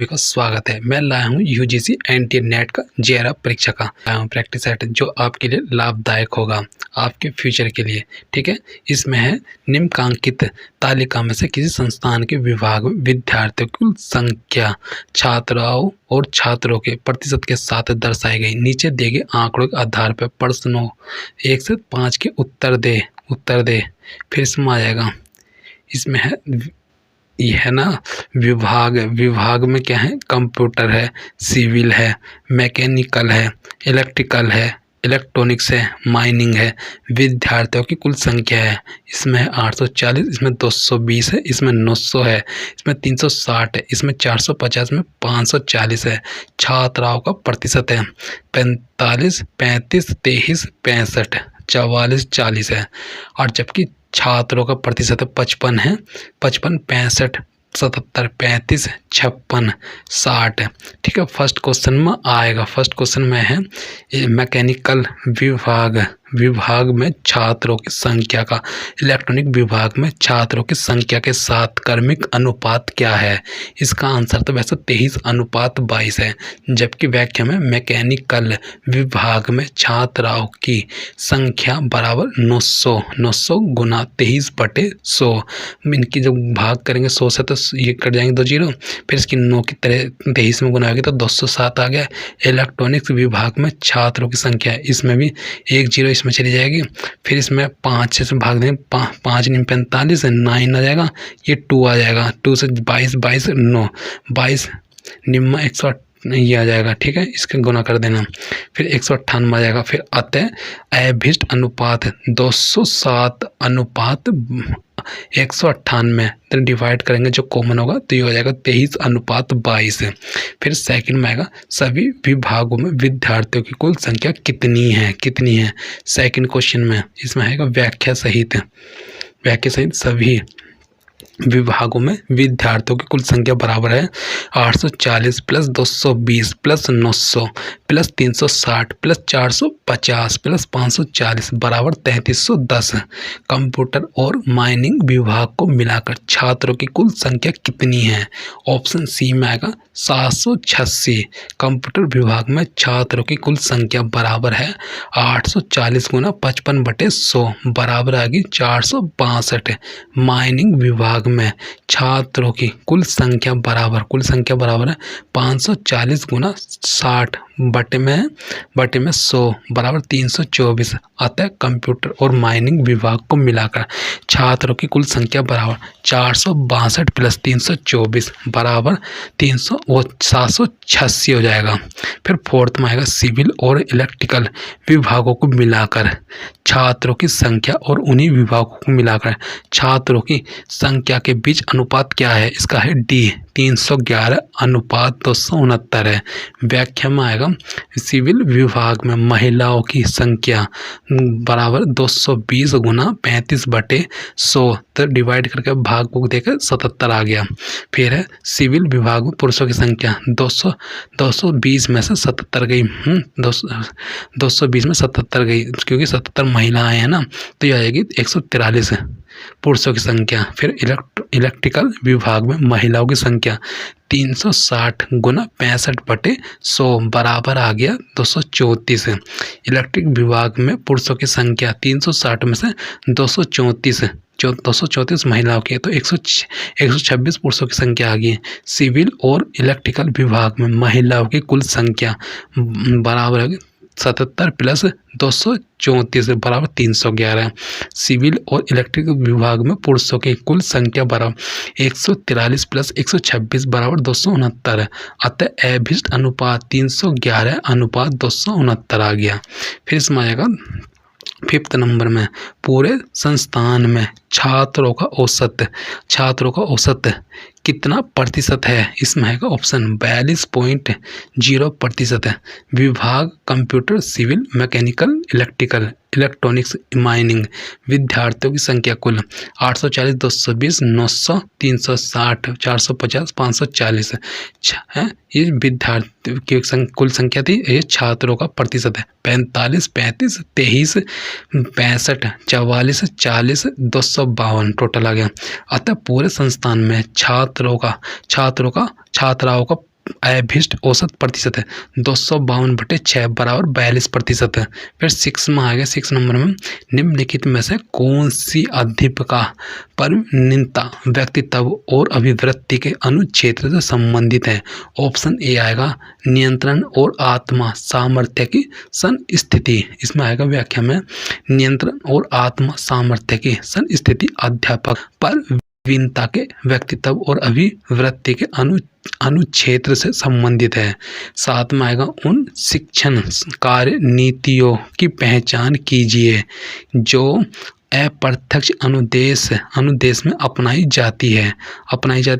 का स्वागत है। मैं लाया हूँ यूजीसी एनटीए नेट का जेआरएफ परीक्षा का लाया हूँ प्रैक्टिस सेट जो आपके लिए लाभदायक होगा आपके फ्यूचर के लिए। ठीक है, इसमें है निम्नलिखित तालिका में से किसी संस्थान के विभाग में विद्यार्थियों की कुल संख्या छात्राओं और छात्रों के प्रतिशत के साथ दर्शाई गई। नीचे दिए गए आंकड़ों के आधार पर प्रश्नों 1 से 5 के उत्तर दे। फिर इसमें आ जाएगा, इसमें है यह है ना विभाग में क्या है, कंप्यूटर है, सिविल है, मैकेनिकल है, इलेक्ट्रिकल है, इलेक्ट्रॉनिक्स है, माइनिंग है। विद्यार्थियों की कुल संख्या है, इसमें है 840, इसमें 220 है, इसमें 900 है, इसमें 360 है, इसमें 450, में 540 है। छात्राओं का प्रतिशत है 45, 35, 23, 65, 44, 40 है। और जबकि छात्रों का प्रतिशत 55 है, 55, 65, 77, 35, 56, 60। ठीक है, फर्स्ट क्वेश्चन में आएगा। फर्स्ट क्वेश्चन में है मैकेनिकल विभाग में छात्रों की संख्या का इलेक्ट्रॉनिक विभाग में छात्रों की संख्या के साथ क्रमिक अनुपात क्या है। इसका आंसर तो वैसे 23:22 है। जबकि व्याख्या में मैकेनिकल विभाग में छात्राओं की संख्या बराबर 900 गुना 23/100। इनकी जब भाग करेंगे 100 से तो ये कट जाएंगे 2 जीरो, फिर इसकी 9 की तरह 23 में गुना होगी तो 207 आ गया। इलेक्ट्रॉनिक्स विभाग में छात्रों की संख्या है, इसमें भी 1 जीरो इसमें चली जाएगी। फिर इसमें 5 से भाग देंगे, 5 9 45, 9 आ जाएगा, ये 2 आ जाएगा, 2 से 22, 9 22 निम्न 108 ये आ जाएगा। ठीक है, इसके गुना कर देना, फिर 198 आ जाएगा। फिर अतः अभिष्ट अनुपात 207 अनुपात 198 तो डिवाइड करेंगे, जो कॉमन होगा तो ये हो जाएगा 23:22। फिर सेकंड में आएगा सभी विभागों में विद्यार्थियों की कुल संख्या कितनी है। सेकंड क्वेश्चन में इसमें आएगा व्याख्या सहित सभी विभागों में विद्यार्थियों की कुल संख्या बराबर है 840 plus 220 plus 900 plus 360 plus 450 plus 540 बराबर 3310। कंप्यूटर और माइनिंग विभाग को मिलाकर छात्रों की कुल संख्या कितनी है। ऑप्शन सी में आएगा 786। कंप्यूटर विभाग में छात्रों की कुल संख्या बराबर है 840 गुना 55/100 बराबर आएगी 462। माइनिंग विभाग में छात्रों की कुल संख्या बराबर है 540 गुना 60 बटे में 100 बराबर 324। अतः कंप्यूटर और माइनिंग विभाग को मिलाकर छात्रों की कुल संख्या बराबर 462 प्लस 324 बराबर 786 हो जाएगा। फिर फोर्थ में आएगा सिविल और इलेक्ट्रिकल विभागों को मिलाकर छात्रों की संख्या और उन्हीं विभागों को मिलाकर छात्रों की संख्या के बीच अनुपात क्या है। इसका है डी 311 अनुपात 269 है। व्याख्या में आएगा सिविल विभाग में महिलाओं की संख्या बराबर 220 गुना 35/100 तो डिवाइड करके भाग को देकर 77 आ गया। फिर है सिविल विभाग में पुरुषों की संख्या 220 में से 77 गई, 220 में 77 गई क्योंकि 77 महिलाएं हैं ना, तो ये आएगी 143 पुरुषों की संख्या। फिर इलेक्ट्रिकल विभाग में महिलाओं की संख्या 360 गुना 65/100 बराबर आ गया 234। इलेक्ट्रिक विभाग में पुरुषों की संख्या 360 में से 234 महिलाओं की, तो 126 पुरुषों की संख्या आ गई। सिविल और इलेक्ट्रिकल विभाग में महिलाओं की कुल संख्या बराबर है 77 प्लस 234 बराबर 311। सिविल और इलेक्ट्रिकल विभाग में पुरुषों की कुल संख्या बराबर 143 प्लस 126 बराबर 269। अतः अभिष्ट अनुपात 311 अनुपात 269 आ गया। फिर इसमें आएगा 5th नंबर में पूरे संस्थान में छात्रों का औसत कितना प्रतिशत है। इसमें है ऑप्शन 42.0% है। विभाग computer, civil, mechanical, electrical, electronics, mining. विद्यार्थियों की संख्या कुल 840, 220, 900, 360, 450, 540 है। ये विद्यार्थियों की कुल संख्या थी। ये छात्रों का प्रतिशत है 45, 35, 23, 65, 44, 40, 252 टोटल आ गया। अतः पूरे संस्थान में छात्राओं का अभीष्ट औसत प्रतिशत है 252/6 बराबर 42% है। फिर 6 में आ गया, 6 नंबर में निम्नलिखित में से कौन सी अध्यापिका परिणीता व्यक्तित्व और अभिवृत्ति के अनुच्छेद से संबंधित है। ऑप्शन ए आएगा नियंत्रण और आत्मा सामर्थ्य की संस्थिति। इसमें आएगा व्याख्या में नियंत्रण और आत्मा सामर्थ्य की संस्थिति अध्यापक परिणीता के व्यक्तित्व और अभिवृत्ति के अनुच्छेद से संबंधित है। 7 में आएगा उन शिक्षण कार्य नीतियों की पहचान कीजिए जो अप्रत्यक्ष अनुदेश में अपनाई जाती है।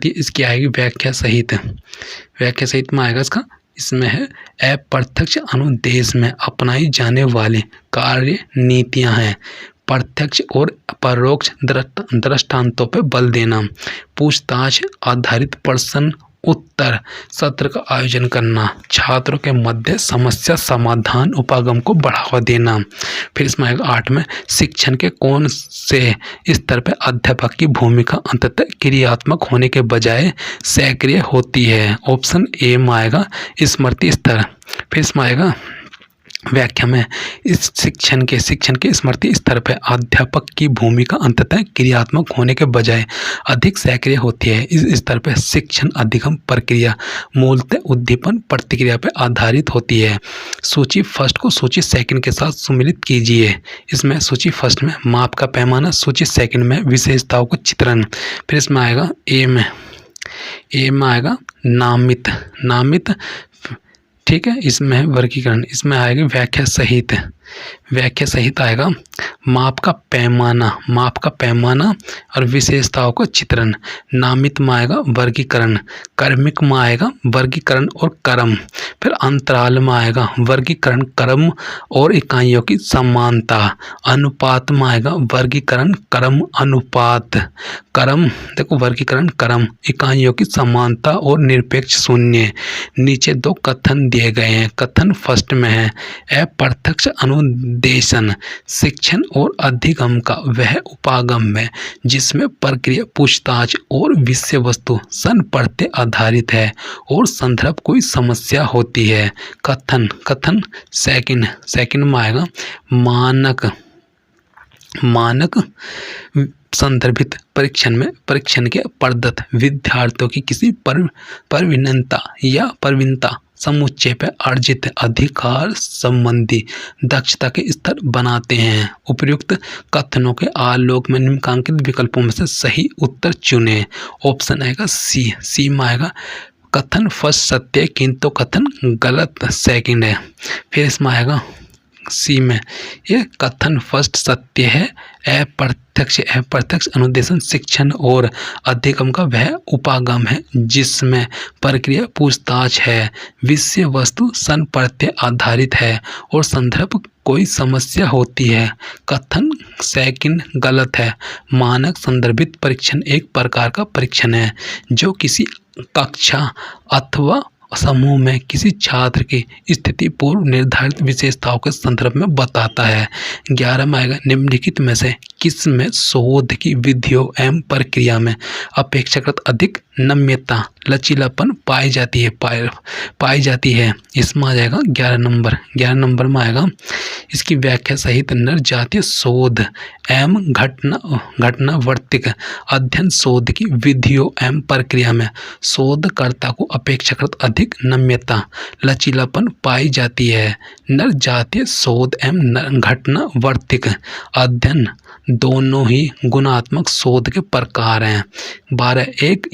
इसकी आएगी व्याख्या सहित में आएगा इसमें है अप्रत्यक्ष अनुदेश में अपनाई जाने वाली कार्य नीतियां हैं। प्रत्यक्ष और परोक्ष दृष्टांतों पर बल देना, पूछताछ आधारित प्रश्न उत्तर सत्र का आयोजन करना, छात्रों के मध्य समस्या समाधान उपागम को बढ़ावा देना। फिर इसमें आएगा 8 में शिक्षण के कौन से स्तर पर अध्यापक की भूमिका अंततः क्रियात्मक होने के बजाय सक्रिय होती है। ऑप्शन ए में आएगा स्मृति स्तर। फिर इसमें आएगा व्याख्या में इस शिक्षण के स्मृति स्तर पर अध्यापक की भूमिका अंततः क्रियात्मक होने के बजाय अधिक सक्रिय होती है। इस स्तर पर शिक्षण अधिगम प्रक्रिया मूलतः उद्दीपन प्रतिक्रिया पर आधारित होती है। सूची फर्स्ट को सूची सेकंड के साथ सम्मिलित कीजिए। इसमें सूची फर्स्ट में माप का पैमाना, सूची सेकंड में विशेषताओं का चित्रण। फिर इसमें आएगा ए में आएगा नामित ठीक है। इसमें है वर्गीकरण। इसमें आएगी व्याख्या सहित आएगा माप का पैमाना और विशेषताओं का चित्रण। नामित में आएगा वर्गीकरण, क्रमिक में आएगा वर्गीकरण और क्रम। फिर अंतराल में आएगा वर्गीकरण क्रम और इकाइयों की समानता। अनुपात में आएगा वर्गीकरण क्रम अनुपात। क्रम देखो वर्गीकरण क्रम इकाइयों की समानता और निरपेक्ष शून्य। नीचे 2 कथन दिए गए हैं। कथन फर्स्ट में है अप्रत्यक्ष अनुदेशन शिक्षण और अधिगम का वह उपागम है जिसमें प्रक्रिया पूछताछ और विषय वस्तु संप्रत्य आधारित है और संदर्भ कोई समस्या होती है। कथन सेकंड में आएगा मानक संदर्भित परीक्षण के प्रदत्त विद्यार्थियों की किसी प्रवीणता समुच्चय पर अर्जित अधिकार संबंधी दक्षता के स्तर बनाते हैं। उपयुक्त कथनों के आलोक में निम्नलिखित विकल्पों में से सही उत्तर चुनें। ऑप्शन आएगा सी में आएगा कथन फर्स्ट सत्य किंतु कथन गलत सेकंड है। फिर इसमें आएगा सी में ये कथन फर्स्ट सत्य है। अप्रत्यक्ष अनुदेशन शिक्षण और अधिगम का वह उपागम है जिसमें प्रक्रिया पूछताछ है, विषय वस्तु संप्रत्य आधारित है और संदर्भ कोई समस्या होती है। कथन सेकंड गलत है। मानक संदर्भित परीक्षण एक प्रकार का परीक्षण है जो किसी कक्षा अथवा समूह में किसी छात्र की स्थिति पूर्व निर्धारित विशेषताओं के संदर्भ में बताता है। 11 में आएगा निम्नलिखित में से किस में शोध की विधियों एवं प्रक्रिया में अपेक्षाकृत अधिक नम्यता लचीलापन पाई जाती है। इसमें आ जाएगा 11 नंबर में आएगा इसकी व्याख्या सहित नर जातीय शोध एवं घटनावर्तिक अध्ययन शोध की विधियों एवं प्रक्रिया में शोधकर्ता को अपेक्षाकृत अधिक नम्यता लचीलापन पाई जाती है। नर जातीय शोध एवं घटनावर्तिक अध्ययन दोनों ही गुणात्मक शोध के प्रकार हैं। 12 एक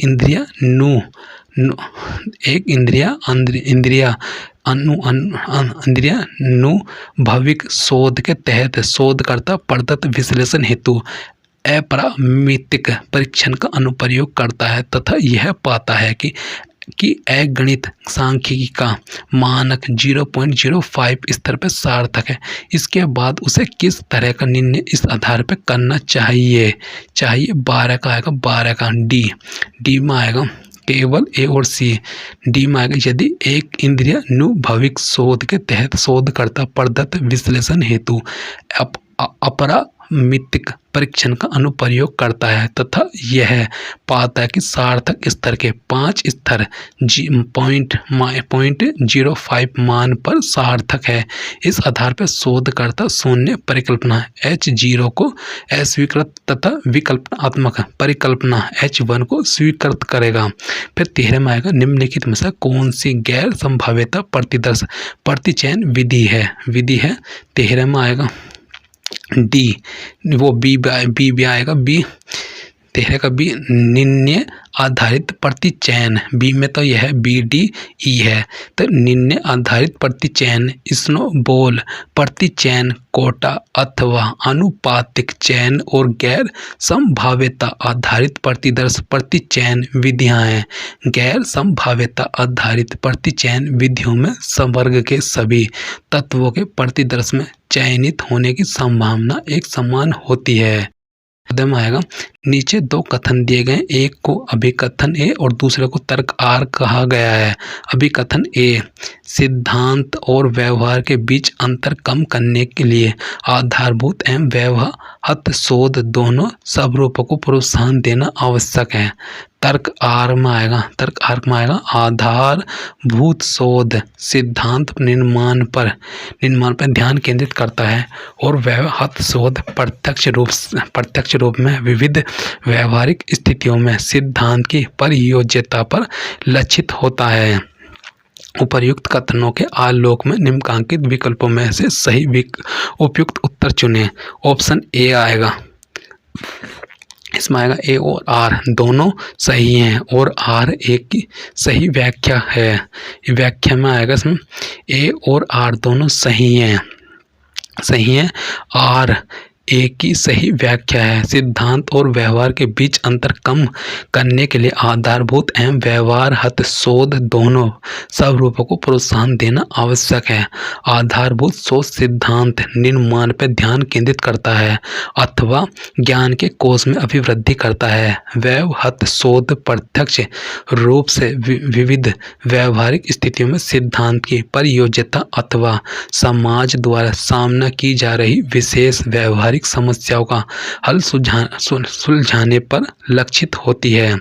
इंद्रियानुभविक शोध के तहत शोधकर्ता प्रदत्त विश्लेषण हेतु अपरामितिक परीक्षण का अनुप्रयोग करता है तथा यह पाता है कि गणित सांख्यिकी का मानक 0.05 स्तर पर सार्थक है। इसके बाद उसे किस तरह का निर्णय इस आधार पर करना चाहिए। 12 का आएगा 12 का डी में आएगा केवल ए और सी। डी में आएगा यदि एक इंद्रियानुभविक शोध के तहत शोधकर्ता प्रदत्त विश्लेषण हेतु मितिक परीक्षण का अनुप्रयोग करता है तथा यह पाता है कि सार्थक स्तर के 5 स्तर 0.05 मान पर सार्थक है। इस आधार पर शोधकर्ता शून्य परिकल्पना H0 को अस्वीकृत तथा विकल्पात्मक परिकल्पना H1 को स्वीकृत करेगा। फिर 13 में आएगा निम्नलिखित में से कौन सी गैर संभाव्यता प्रतिदर्श प्रतिचयन विधि है। 13 में आएगा डी, वो बी आएगा। बी 13 का बी निर्णय आधारित प्रतिचयन। बी में तो यह BDE है, तो निर्णय आधारित प्रतिचयन स्नोबॉल प्रतिचयन कोटा अथवा अनुपातिक चयन और गैर संभाव्यता आधारित प्रतिदर्श प्रतिचयन विधियां हैं। गैर संभाव्यता आधारित प्रतिचयन विधियों में संवर्ग के सभी तत्वों के प्रतिदर्श में चयनित होने की संभावना एक समान होती है। में आएगा नीचे 2 कथन दिए गए, एक को अभिकथन ए और दूसरे को तर्क आर कहा गया है। अभिकथन ए, सिद्धांत और व्यवहार के बीच अंतर कम करने के लिए आधारभूत एवं व्यवहार शोध दोनों स्वरूपों को प्रोत्साहन देना आवश्यक है। तर्क आर में आएगा आधारभूत शोध सिद्धांत निर्माण पर ध्यान केंद्रित करता है और व्यवहार शोध प्रत्यक्ष रूप में विविध व्यवहारिक स्थितियों में सिद्धांत की प्रयोज्यता पर लक्षित होता है। उपर्युक्त कथनों के आलोक में निम्नलिखित विकल्पों में से सही उपयुक्त उत्तर चुनें। ऑप्शन ए आएगा, इसमें आएगा ए और आर दोनों सही हैं और आर एक की सही व्याख्या है। व्याख्या में आएगा इसमें ए और आर दोनों सही हैं। आर एक की सही व्याख्या है। सिद्धांत और व्यवहार के बीच अंतर कम करने के लिए आधारभूत एवं व्यवहारगत शोध दोनों स्वरूपों को प्रोत्साहन देना आवश्यक है। आधारभूत शोध सिद्धांत निर्माण पर ध्यान केंद्रित करता है अथवा ज्ञान के कोश में अभिवृद्धि करता है। व्यवहार शोध प्रत्यक्ष रूप से विविध व्यवहारिक स्थितियों में सिद्धांत की प्रयोज्यता अथवा समाज द्वारा सामना की जा रही विशेष व्यवहारिक समस्याओं का हल सुलझाने पर लक्षित होती है।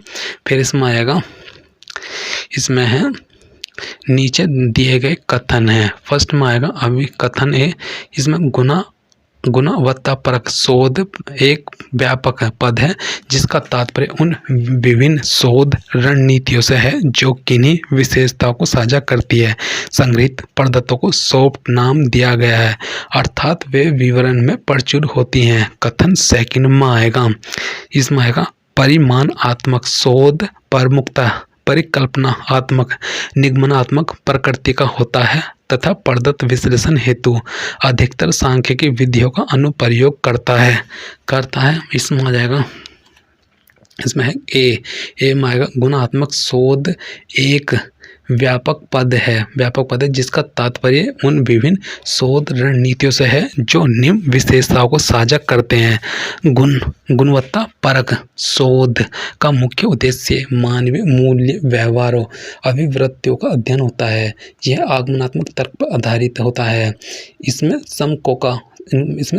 फिर इसमें आएगा, इसमें है नीचे दिए गए कथन है। फर्स्ट में आएगा अभी कथन है, इसमें गुणवत्तापरक शोध एक व्यापक पद है जिसका तात्पर्य उन विभिन्न शोध रणनीतियों से है जो किन्हीं विशेषताओं को साझा करती है। संग्रहित पद्धतों को सॉफ्ट नाम दिया गया है अर्थात वे विवरण में प्रचुर होती हैं। कथन सेकंड में आएगा, इसमें आएगा परिमाणात्मक शोध प्रमुखता परिकल्पनात्मक निगमनात्मक प्रकृति का होता है तथा पद्धत विश्लेषण हेतु अधिकतर सांख्यिकी विधियों का अनुप्रयोग करता है। इसमें आ जाएगा, इसमें है ए में आएगा गुणात्मक शोध एक व्यापक पद है जिसका तात्पर्य उन विभिन्न शोध रणनीतियों से है जो निम्न विशेषताओं को साझा करते हैं। गुणवत्ता परक शोध का मुख्य उद्देश्य मानवीय मूल्य व्यवहारों अभिवृत्तियों का अध्ययन होता है। यह आगमनात्मक तर्क पर आधारित होता है। इसमें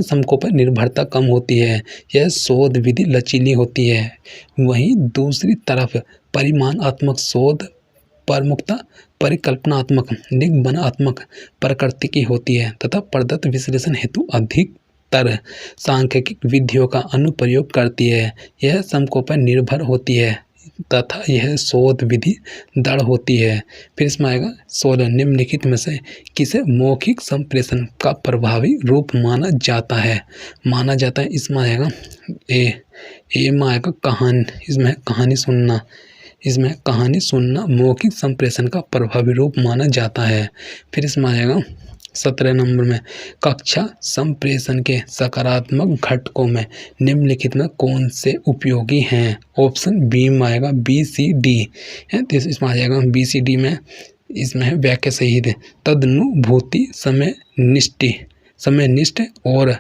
समकों पर निर्भरता कम होती है। यह शोध विधि लचीली होती है। वहीं दूसरी तरफ परिमाणात्मक शोध प्रमुखता परिकल्पनात्मक निगमनात्मक प्रकृति की होती है तथा पद्धत विश्लेषण हेतु अधिकतर सांख्यिकी विधियों का अनुप्रयोग करती है। यह समकों पर निर्भर होती है तथा यह शोध विधि दृढ़ होती है। फिर इसमें आएगा 16 निम्नलिखित में से किसे मौखिक संप्रेषण का प्रभावी रूप माना जाता है। इसमें आएगा ए में आएगा कहानी, इसमें कहानी सुनना मौखिक संप्रेषण का प्रभावी रूप माना जाता है। फिर इसमें आएगा 17 नंबर में कक्षा संप्रेषण के सकारात्मक घटकों में निम्नलिखित में कौन से उपयोगी हैं। ऑप्शन बी में आएगा BCD है, तो इसमें आ जाएगा BCD में, इसमें है व्याख्या सही है तदनुभूति समयनिष्ठ और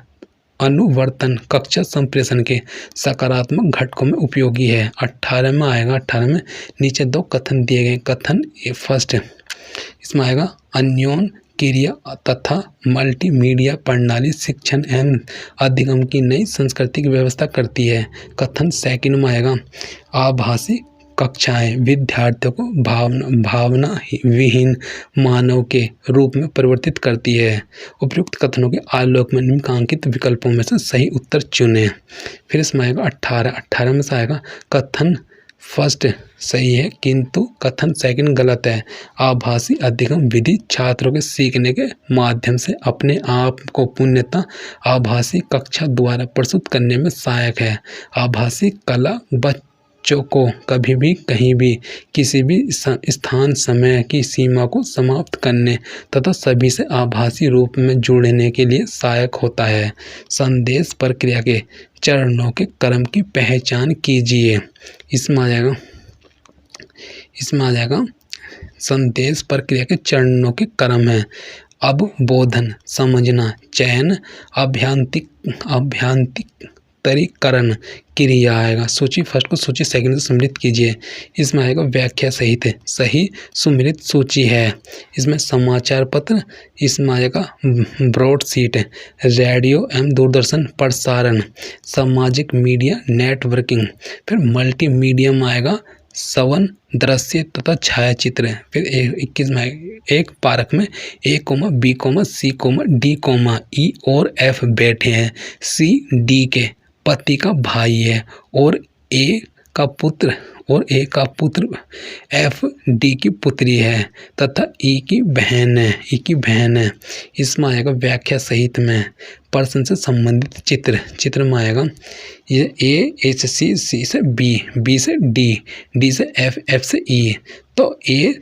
अनुवर्तन कक्षा संप्रेषण के सकारात्मक घटकों में उपयोगी है। 18 में आएगा, 18 में नीचे 2 कथन दिए गए। कथन फर्स्ट इसमें आएगा अन्योन क्रिया तथा मल्टीमीडिया प्रणाली शिक्षण एवं अधिगम की नई संस्कृति की व्यवस्था करती है। कथन सेकंड में आएगा आभासी कक्षाएं विद्यार्थियों को भावना विहीन मानव के रूप में परिवर्तित करती है। उपयुक्त कथनों के आलोक में निम्नलिखित विकल्पों में से सही उत्तर चुनें। फिर इसमें आएगा 18 में से आएगा कथन फर्स्ट सही है किंतु कथन सेकंड गलत है। आभासी अधिगम विधि छात्रों के सीखने के माध्यम से अपने आप को पूर्णतः आभासी कक्षा द्वारा प्रस्तुत करने में सहायक है। आभासी कला बच्चों को कभी भी कहीं भी किसी भी स्थान समय की सीमा को समाप्त करने तथा सभी से आभासी रूप में जुड़ने के लिए सहायक होता है। संदेश प्रक्रिया के चरणों के क्रम की पहचान कीजिए। इसमें आ जाएगा संदेश प्रक्रिया के चरणों के क्रम है अवबोधन, समझना, चयन, अभ्यांतरीकरण, क्रिया आएगा। सूची फर्स्ट को सूची सेकंड से सम्मिलित कीजिए। इसमें आएगा व्याख्या सहित सही सुमिलित सूची है। इसमें समाचार पत्र, इसमें आएगा ब्रॉडशीट, रेडियो एवं दूरदर्शन प्रसारण, सामाजिक मीडिया नेटवर्किंग, फिर मल्टीमीडिया में आएगा श्रवण, दृश्य तथा छायाचित्र। फिर 21 में एक पार्क में A, B, C, D, E और F बैठे हैं। C D के पति का भाई है और A का पुत्र F D की पुत्री है तथा E की बहन है। इसमें आएगा व्याख्या सहित में प्रश्न से संबंधित चित्र में आएगा ये A से C से B से D से F से E। तो A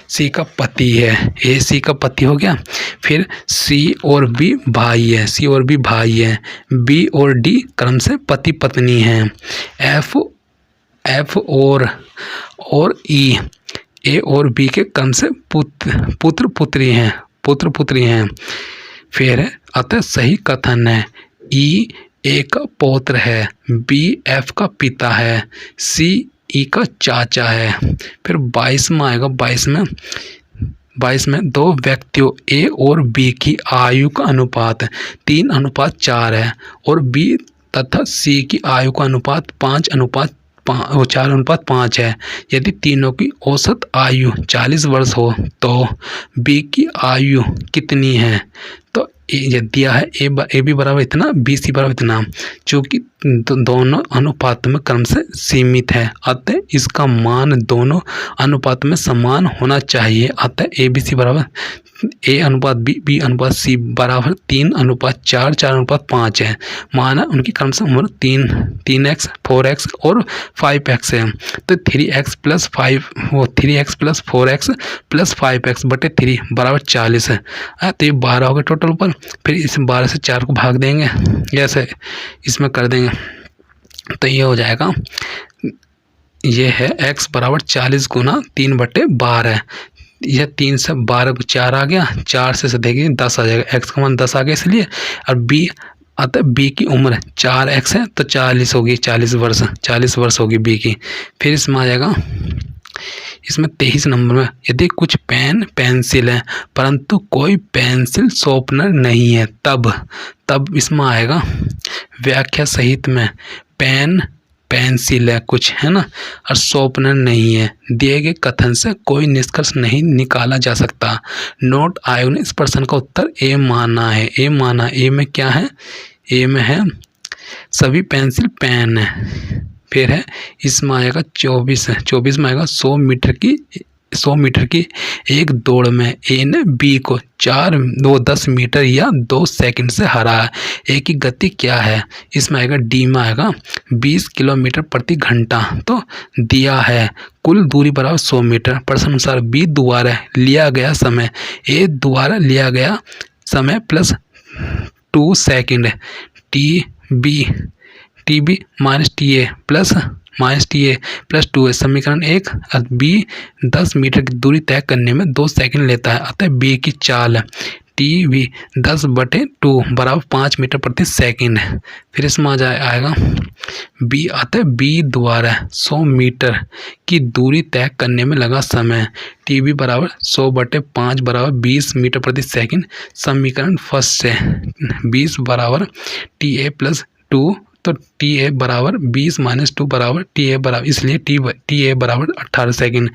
C का पति है, A C का पति हो गया। फिर C और B भाई है, B और D क्रम से पति पत्नी हैं। F और E A और B के क्रम से पुत्र पुत्री हैं। फिर अतः सही कथन है E A का पौत्र है, B F का पिता है, C E का चाचा है। फिर 22 में आएगा 22 में दो व्यक्तियों A और B की आयु का अनुपात 3:4 है और B तथा C की आयु का अनुपात 4:5 है। यदि तीनों की औसत आयु 40 वर्ष हो तो B की आयु कितनी है? तो ये दिया है ए बी बराबर इतना, बी सी बराबर इतना, चूँकि दोनों अनुपात में क्रम से सीमित है अतः इसका मान दोनों अनुपात में समान होना चाहिए। अतः ए बी सी बराबर A अनुपात बी अनुपात सी बराबर 3:4 4:5 है। माना उनकी क्रम से उम्र 3x 4x और 5x है। तो 3x plus 4x plus 5x बटे 3 बराबर 40 है। तो ये 12 हो गए टोटल ऊपर। फिर इस 12 से 4 को भाग देंगे, ऐसे इसमें कर देंगे तो ये हो जाएगा, ये है x बराबर 40 गुना 3/12। यह 3 से 12 को 4 आ गया, 4 से देखिए 10 आ जाएगा, x का मान 10 आ गया इसलिए। और b अतः b की उम्र 4x है तो 40 होगी, 40 वर्ष होगी b की। फिर इसमें आ जाएगा, इसमें 23 नंबर में यदि कुछ पेन पेंसिल है परंतु कोई पेंसिल शॉर्पनर नहीं है तब इसमें आएगा व्याख्या सहित में पेन पेंसिल है कुछ है ना और शॉर्पनर नहीं है। दिए गए कथन से कोई निष्कर्ष नहीं निकाला जा सकता। नोट आयोग ने इस प्रश्न का उत्तर ए माना है। ए में क्या है? ए में है सभी पेंसिल पेन है। फिर है इसमें आएगा 24 में आएगा 100 मीटर की एक दौड़ में ए ने बी को 10 मीटर या 2 सेकंड से हराया। ए की गति क्या है? इसमें आएगा डी में आएगा 20 किलोमीटर प्रति घंटा। तो दिया है कुल दूरी बराबर 100 मीटर। प्रश्न अनुसार बी द्वारा लिया गया समय ए द्वारा लिया गया समय plus 2 second T B minus T A plus -2 है। समीकरण 1 बी 10 मीटर की दूरी तय करने में 2 सेकंड लेता है अतः बी की चाल TV 10/2 बराबर 5 मीटर प्रति सेकंड। फिर इसमें आएगा B आता है B द्वारा 100 मीटर की दूरी तय करने में लगा समय। TV बराबर 100/5 बराबर 20 मीटर प्रति सेकंड। समीकरण फर्स्ट से 20 बराबर TA+2, तो TA बराबर 20 - 2 बराबर TA बराबर, इसलिए TA बराबर 18 सेकंड।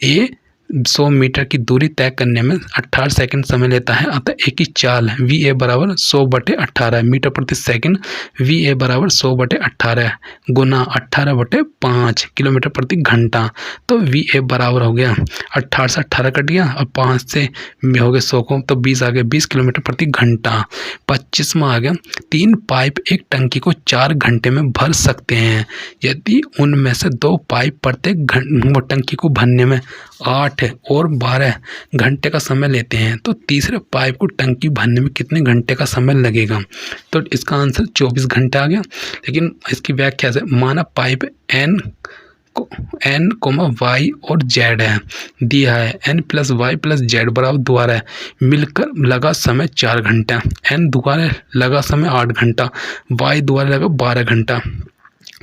A 100 मीटर की दूरी तय करने में 18 सेकंड समय लेता है, अतः एक ही चाल VA बराबर 100/18 मीटर प्रति सेकंड। VA बराबर 100/18 गुना 18/5 किलोमीटर प्रति घंटा। तो VA बराबर हो गया 18 से 18 कट गया और 5 से हो गया 100 को, तो 20 आ गया 20 किलोमीटर प्रति घंटा। 25 में आ गया 3 पाइप एक टंकी को 4 घंटे में भर सकते हैं। यदि उनमें से 2 पाइप प्रत्येक टंकी को भरने में 8 और 12 घंटे का समय लेते हैं, तो तीसरे पाइप को टंकी भरने में कितने घंटे का समय लगेगा? तो इसका आंसर 24 घंटे आ गया। लेकिन इसकी व्याख्या से माना पाइप N, Y और Z है, दिया है N + Y + Z बराबर द्वारा मिलकर लगा समय 4 घंटा, N द्वारा लगा समय 8 घंटा, Y द्वारा लगा 12 घंटा।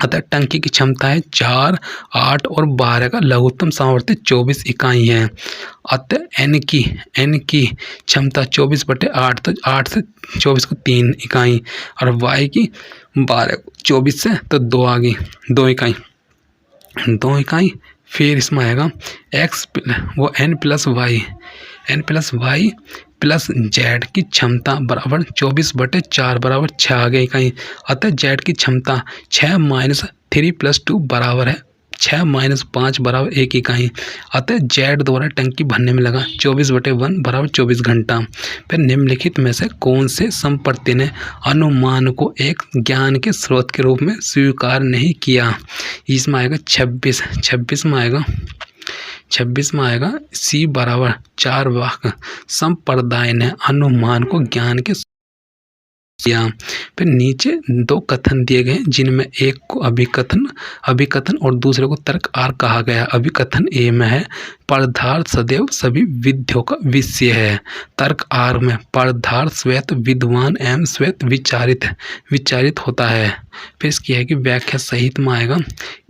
अतः टंकी की क्षमता है 4, 8 और 12 का लघुत्तम सामर्थ्य 24 इकाई है। अतः N की क्षमता 24/8, तो 8 से 24 को 3 इकाई, और Y की 12 24 से तो 2 आ गई, 2 इकाई। फिर इसमें आएगा X वो N + Y + Z की क्षमता बराबर 24/4 बराबर 6 आ गई इकाई। अतः Z की क्षमता 6 - 3 + 2 बराबर है 6 - 5 बराबर 1 इकाई। अतः Z द्वारा टंकी भरने में लगा 24/1 बराबर 24 घंटा। फिर निम्नलिखित में से कौन से संपत्ति ने अनुमान को एक ज्ञान के स्रोत के रूप में स्वीकार नहीं किया? इसमें आएगा 26 में आएगा C बराबर 4 वाक्य संप्रदाय ने अनुमान को ज्ञान के किया। फिर नीचे 2 कथन दिए गए जिनमें एक को अभिकथन और दूसरे को तर्क आर कहा गया। अभिकथन ए में है पदार्थ सदैव सभी विधियों का विषय है। तर्क आर में पदार्थ स्वयं विद्वान एवं स्वयं विचारित होता है। फिर इसकी है कि व्याख्या सहित में आएगा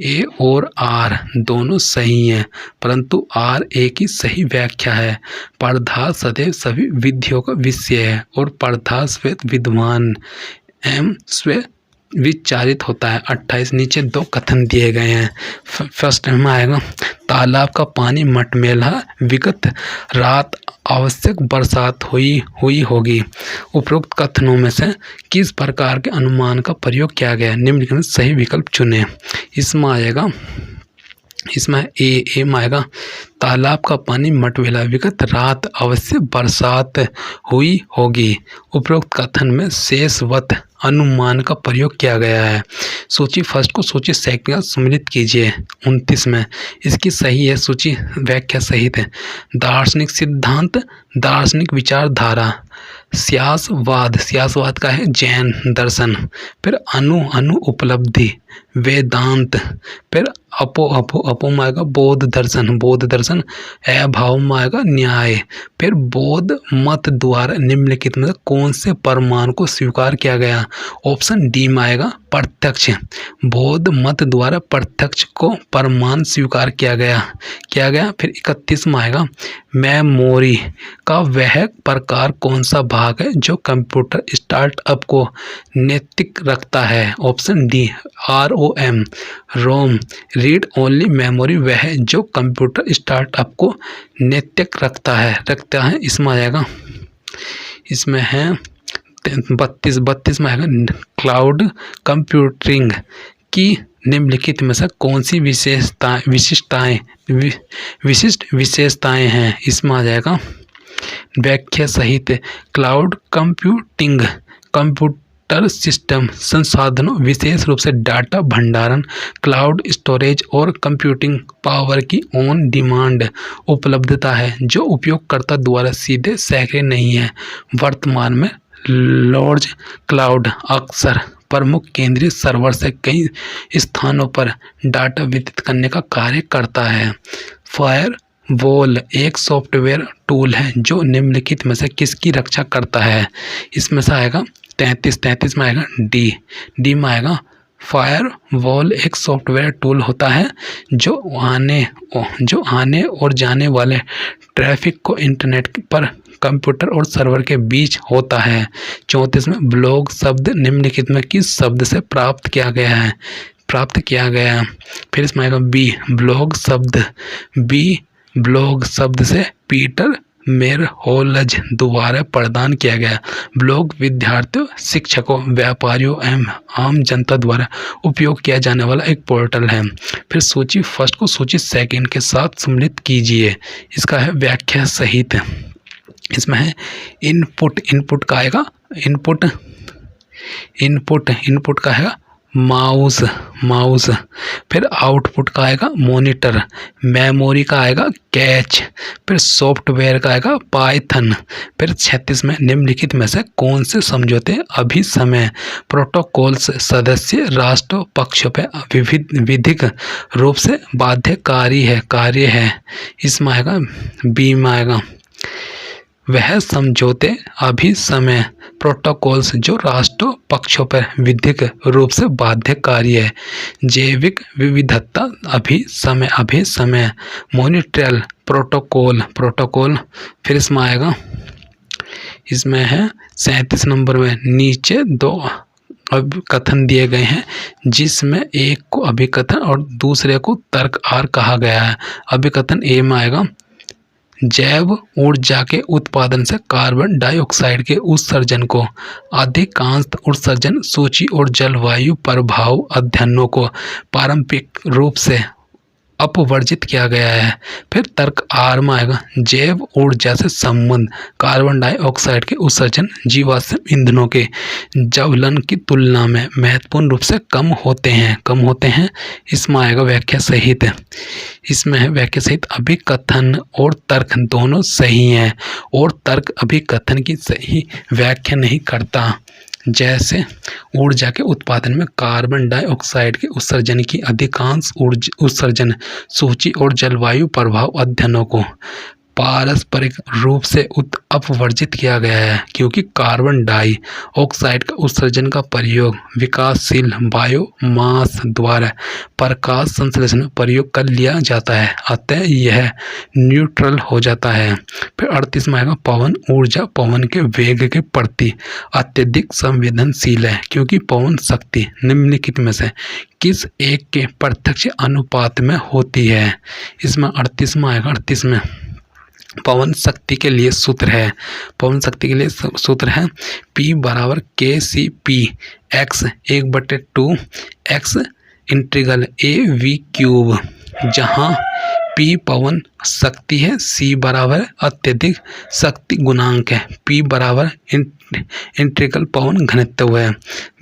ए और आर दोनों सही हैं, परंतु आर ए की सही व्याख्या है। पदार्थ सदैव सभी विधियों का विषय है और पदार्थ स्वयं विद्वान एवं स्वयं विचारित होता है। 28 नीचे 2 कथन दिए गए हैं। फर्स्ट में आएगा तालाब का पानी मटमैला, विगत रात आवश्यक बरसात हुई होगी। उपरोक्त कथनों में से किस प्रकार के अनुमान का प्रयोग किया गया? निम्नलिखित सही विकल्प चुनें। इसमें ए में आएगा तालाब का पानी मटमैला, विगत रात अवश्य बरसात हुई होगी। उपरोक्त कथन में शेषवत अनुमान का प्रयोग किया गया है। सूची फर्स्ट को सूची सेकंड का सम्मिलित कीजिए। 29 में इसकी सही है सूची व्याख्या सहित है। दार्शनिक सिद्धांत, दार्शनिक विचारधारा, स्यासवाद का है जैन दर्शन, फिर अनु उपलब्धि वेदांत, फिर अपो में आएगा बौद्ध दर्शन, अभाव में आएगा न्याय। फिर बौद्ध मत द्वारा निम्नलिखित में कौन से प्रमाण को स्वीकार किया गया? ऑप्शन डी में आएगा प्रत्यक्ष। बौद्ध मत द्वारा प्रत्यक्ष को प्रमाण स्वीकार किया गया। फिर 31 में आएगा मेमोरी का वह प्रकार कौन सा भाग है जो कंप्यूटर स्टार्टअप को नैतिक रखता है? ऑप्शन डी ROM रोम रीड ओनली मेमोरी वह है जो कंप्यूटर स्टार्टअप को नैतिक रखता है। इसमें आएगा, इसमें है 32 में आएगा क्लाउड कंप्यूटिंग की निम्नलिखित में से कौन सी विशिष्ट विशेषताएं हैं? इसमें आ जाएगा व्याख्या सहित क्लाउड कंप्यूटिंग कंप्यूटर सिस्टम संसाधनों विशेष रूप से डाटा भंडारण, क्लाउड स्टोरेज और कंप्यूटिंग पावर की ऑन डिमांड उपलब्धता है जो उपयोगकर्ता द्वारा सीधे सक्रिय नहीं है। वर्तमान में लार्ज क्लाउड अक्सर प्रमुख केंद्रीय सर्वर से कई स्थानों पर डाटा वितरित करने का कार्य करता है। फायर वॉल एक सॉफ्टवेयर टूल है जो निम्नलिखित में से किसकी रक्षा करता है? इसमें से आएगा 33 में आएगा डी में आएगा फायर वॉल एक सॉफ्टवेयर टूल होता है जो आने और जाने वाले ट्रैफिक को इंटरनेट पर कंप्यूटर और सर्वर के बीच होता है। 34 में ब्लॉग शब्द निम्नलिखित में किस शब्द से प्राप्त किया गया है? फिर इसमें आएगा ब्लॉग शब्द से पीटर मेरहोल्ज द्वारा प्रदान किया गया। ब्लॉग विद्यार्थियों, शिक्षकों, व्यापारियों एवं आम जनता द्वारा उपयोग किया जाने वाला एक पोर्टल है। फिर सूची फर्स्ट को सूची सेकंड के साथ सम्मिलित कीजिए। इसका है व्याख्या सहित। इसमें है इनपुट का आएगा इनपुट का है माउस। फिर आउटपुट का आएगा मॉनिटर। मेमोरी का आएगा कैच। फिर सॉफ्टवेयर का आएगा पाइथन। फिर 36 में निम्नलिखित में से कौन से समझौते अभिसमय प्रोटोकॉल्स सदस्य राष्ट्र पक्षों पर विधिक रूप से बाध्यकारी कार्य है? इसमें आएगा बी में आएगा वह समझौते अभिसमय प्रोटोकॉल्स जो राष्ट्र पक्षों पर विधिक रूप से बाध्यकारी है। जैविक विविधता अभिसमय मॉनिट्रियल प्रोटोकॉल। फिर इसमें है 37 नंबर में नीचे दो अभिकथन दिए गए हैं जिसमें एक को अभिकथन और दूसरे को तर्क आर कहा गया है। अभिकथन ए में आएगा जैव ऊर्जा के उत्पादन से कार्बन डाइऑक्साइड के उत्सर्जन को अधिकांश उत्सर्जन सूची और जलवायु प्रभाव अध्ययनों को पारंपरिक रूप से अपवर्जित किया गया है। फिर तर्क आर में आएगा जैव ऊर्जा से संबंध कार्बन डाइऑक्साइड के उत्सर्जन जीवाश्म ईंधनों के ज्वलन की तुलना में महत्वपूर्ण रूप से कम होते हैं। इसमें आएगा व्याख्या सहित। इसमें है व्याख्या सहित अभिकथन और तर्क दोनों सही हैं और तर्क अभिकथन की सही व्याख्या नहीं करता। जैसे ऊर्जा के उत्पादन में कार्बन डाइऑक्साइड के उत्सर्जन की अधिकांश उत्सर्जन सूची और जलवायु प्रभाव अध्ययनों को पारस्परिक रूप से अपवर्जित किया गया है क्योंकि कार्बन डाइऑक्साइड का उत्सर्जन का प्रयोग विकासशील बायोमास द्वारा प्रकाश संश्लेषण में प्रयोग कर लिया जाता है, अतः यह न्यूट्रल हो जाता है। फिर 38 में आएगा पवन ऊर्जा पवन के वेग के प्रति अत्यधिक संवेदनशील है क्योंकि पवन शक्ति निम्नलिखित में से किस एक के प्रत्यक्ष अनुपात में होती है? इसमें 38 में आएगा 38 में पवन शक्ति के लिए सूत्र है P बराबर KCP x 1/2 x integral AV cube, जहाँ P पवन शक्ति है, C बराबर अत्यधिक शक्ति गुणांक है, P बराबर इंटीग्रल पवन घनत्व है,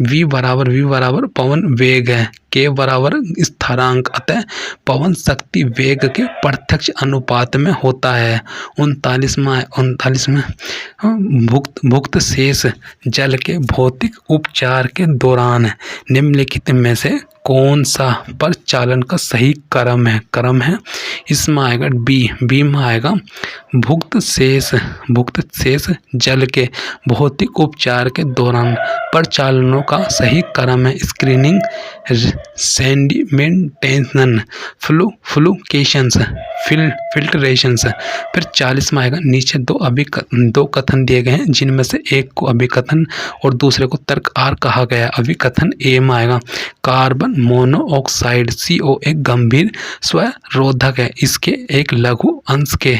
V बराबर पवन वेग है, K बराबर स्थिरांक, अतः पवन शक्ति वेग के प्रत्यक्ष अनुपात में होता है। 39 में भुक्त शेष जल के भौतिक उपचार के दौरान निम्नलिखित में से कौन सा प्रचालन का सही क्रम है? इसमें आएगा बी में आएगा भुक्त शेष जल के भौतिक उपचार के दौरान प्रचालनों का सही क्रम है स्क्रीनिंग, सेडिमेंटेशन, फ्लूकेशंस, फिल्ट्रेशंस। फिर 40 में आएगा नीचे दो कथन दिए गए हैं जिनमें से एक को अभिकथन और दूसरे को तर्क आर कहा गया। अभिकथन ए में आएगा कार्बन मोनोऑक्साइड CO एक गंभीर स्वरोधक है, इसके एक लघु अंश के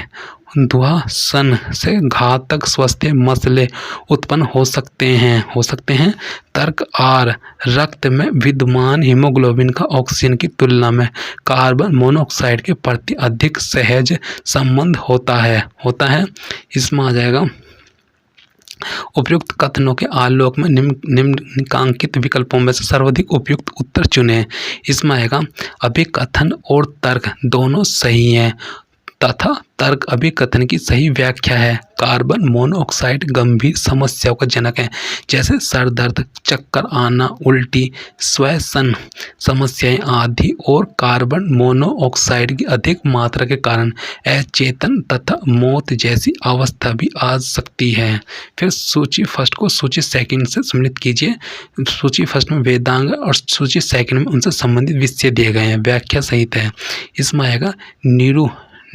ध्वसन से घातक स्वास्थ्य मसले उत्पन्न हो सकते हैं। तर्क आर रक्त में विद्यमान हीमोग्लोबिन का ऑक्सीजन की तुलना में कार्बन मोनोऑक्साइड के प्रति अधिक सहज संबंध होता है। इसमें आ जाएगा उपयुक्त कथनों के आलोक में निम्नलिखित विकल्पों में से सर्वाधिक उपयुक्त उत्तर चुनें। इसमें आएगा अभिकथन और तर्क दोनों सही हैं, तथा तर्क अभिकथन की सही व्याख्या है। कार्बन मोनोऑक्साइड गंभीर समस्याओं का जनक है, जैसे सर दर्द, चक्कर आना, उल्टी, श्वसन समस्याएं आदि, और कार्बन मोनोऑक्साइड की अधिक मात्रा के कारण अचेतन तथा मौत जैसी अवस्था भी आ सकती है। फिर सूची फर्स्ट को सूची सेकंड से सम्मिलित कीजिए। सूची फर्स्ट में वेदांग और सूची सेकंड में उनसे संबंधित विषय दिए गए हैं। व्याख्या सहित है। इसमें आएगा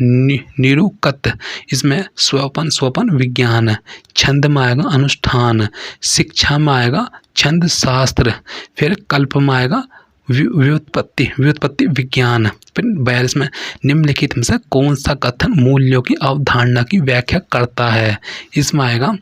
निरूकत, इसमें स्वपन विज्ञान, छंद में आएगा अनुष्ठान, शिक्षा में आएगा छंद शास्त्र, फिर कल्प में आएगा व्युत्पत्ति विज्ञान। फिर 42 में निम्नलिखित में से कौन सा कथन मूल्यों की अवधारणा की व्याख्या करता है। इसमें आएगा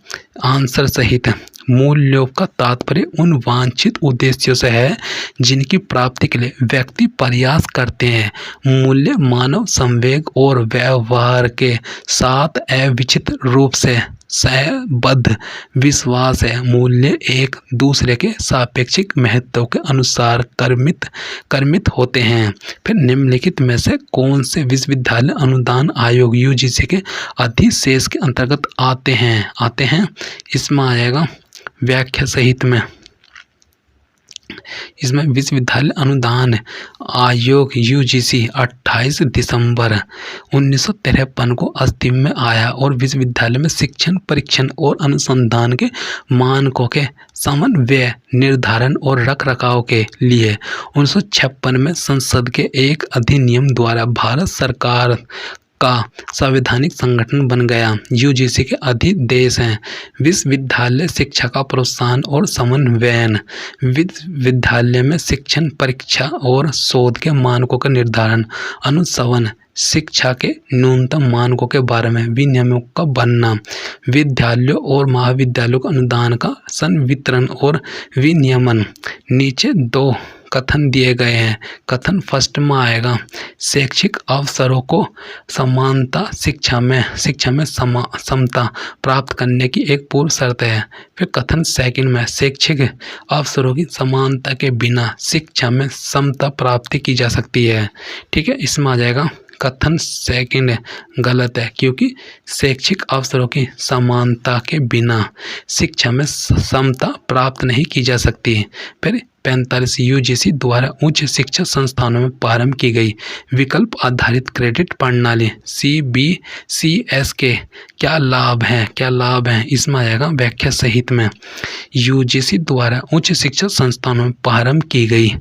आंसर सहित। मूल्यों का तात्पर्य उन वांछित उद्देश्यों से है जिनकी प्राप्ति के लिए व्यक्ति प्रयास करते हैं। मूल्य मानव संवेग और व्यवहार के साथ अविच्छिन्न रूप से सहबद्ध विश्वास है। मूल्य एक दूसरे के सापेक्षिक महत्व के अनुसार कर्मित होते हैं। फिर निम्नलिखित में से कौन से विश्वविद्यालय अनुदान आयोग यूजीसी के अधिशेष के अंतर्गत आते हैं। इसमें आएगा व्याख्या सहित में। इसमें विश्वविद्यालय अनुदान आयोग यूजीसी 28 दिसंबर 1953 को अस्तित्व में आया और विश्वविद्यालय में शिक्षण, परीक्षण और अनुसंधान के मानकों के समन्वय, निर्धारण और रखरखाव के लिए 1956 में संसद के एक अधिनियम द्वारा भारत सरकार का संवैधानिक संगठन बन गया। यूजीसी के अधिदेश हैं विश्वविद्यालय शिक्षा का प्रोत्साहन और समन्वयन, विश्वविद्यालय में शिक्षण, परीक्षा और शोध के मानकों का निर्धारण, अनुश्रवण, शिक्षा के न्यूनतम मानकों के बारे में विनियमों का बनना, विद्यालयों और महाविद्यालयों का अनुदान का संवितरण और विनियमन। नीचे दो कथन दिए गए हैं। कथन फर्स्ट में आएगा शैक्षिक अवसरों को समानता शिक्षा में समता प्राप्त करने की एक पूर्व शर्त है। फिर कथन सेकंड में शैक्षिक अवसरों की समानता के बिना शिक्षा में समता प्राप्ति की जा सकती है। ठीक है, इसमें आ जाएगा कथन सेकंड गलत है, क्योंकि शैक्षिक अवसरों की समानता के बिना शिक्षा में समता प्राप्त नहीं की जा सकती। फिर 45 यूजीसी द्वारा उच्च शिक्षा संस्थानों में प्रारंभ की गई विकल्प आधारित क्रेडिट प्रणाली CBCS के क्या लाभ हैं। इसमें आएगा व्याख्या सहित में। यूजीसी द्वारा उच्च शिक्षा संस्थानों में प्रारंभ की गई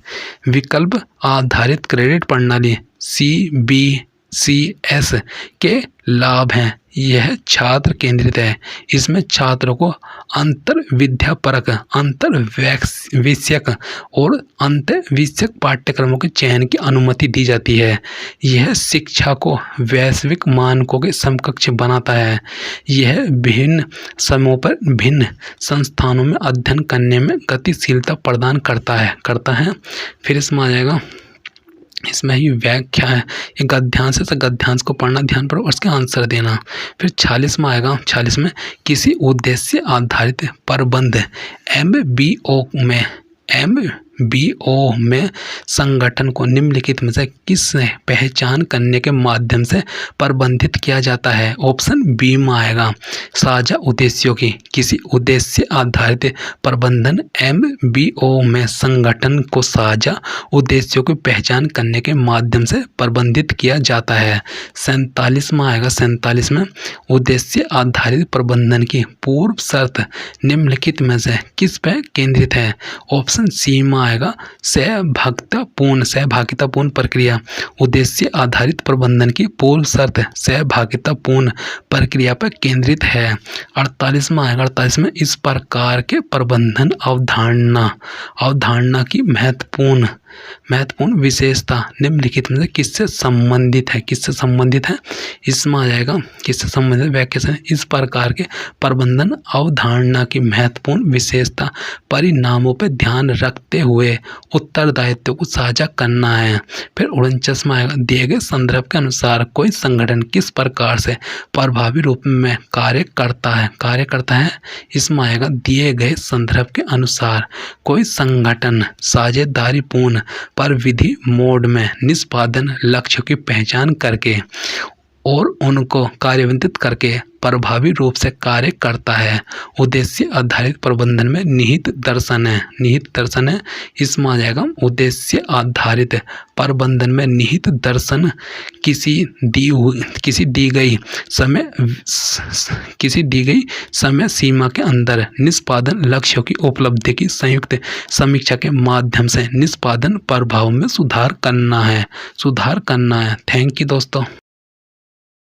विकल्प आधारित क्रेडिट प्रणाली CBCS के लाभ हैं। यह छात्र केंद्रित है। इसमें छात्रों को अंतर विद्यापरक, अंतर विषयक और अंतर विषयक पाठ्यक्रमों के चयन की अनुमति दी जाती है। यह शिक्षा को वैश्विक मानकों के समकक्ष बनाता है। यह विभिन्न समयों पर भिन्न संस्थानों में अध्ययन करने में गतिशीलता प्रदान करता है। फिर इसमें आ जाएगा, इसमें ही व्याख्या है। ये गद्यांश है, गद्यांश को पढ़ना ध्यान पर और उसके आंसर देना। फिर 46 में आएगा। 46 में किसी उद्देश्य आधारित प्रबंध MBO में संगठन को निम्नलिखित में से किस पहचान करने के माध्यम से प्रबंधित किया जाता है। ऑप्शन बी में आएगा साझा उद्देश्यों की। किसी उद्देश्य आधारित प्रबंधन MBO में संगठन को साझा उद्देश्यों की पहचान करने के माध्यम से प्रबंधित किया जाता है। 47 में आएगा। 47 में उद्देश्य आधारित प्रबंधन की पूर्व शर्त निम्नलिखित में से किस पर केंद्रित है। ऑप्शन सी में आएगा सहभागितापूर्ण प्रक्रिया। उद्देश्य आधारित प्रबंधन की पूर्व शर्त सहभागितापूर्ण प्रक्रिया पर केंद्रित है। 48 में आएगा। 48 में इस प्रकार के प्रबंधन अवधारणा की महत्वपूर्ण विशेषता निम्नलिखित में से किससे संबंधित है। इसमें आ जाएगा किससे संबंधित व्याख्या से। इस प्रकार के प्रबंधन अवधारणा की महत्वपूर्ण विशेषता परिणामों पर ध्यान रखते हुए उत्तरदायित्व को साझा करना है। फिर 49 में आएगा दिए गए संदर्भ के अनुसार कोई संगठन किस प्रकार से प्रभावी रूप में कार्य करता है। इसमें आएगा दिए गए संदर्भ के अनुसार कोई संगठन साझेदारीपूर्ण पर विधि मोड में निष्पादन लक्ष्य की पहचान करके और उनको कार्यान्वित करके प्रभावी रूप से कार्य करता है। उद्देश्य आधारित प्रबंधन में निहित दर्शन है, इसमें आ जाएगा उद्देश्य आधारित प्रबंधन में निहित दर्शन किसी दी गई समय सीमा के अंदर निष्पादन लक्ष्यों की उपलब्धि की संयुक्त समीक्षा के माध्यम से निष्पादन प्रभाव में सुधार करना है। थैंक यू दोस्तों।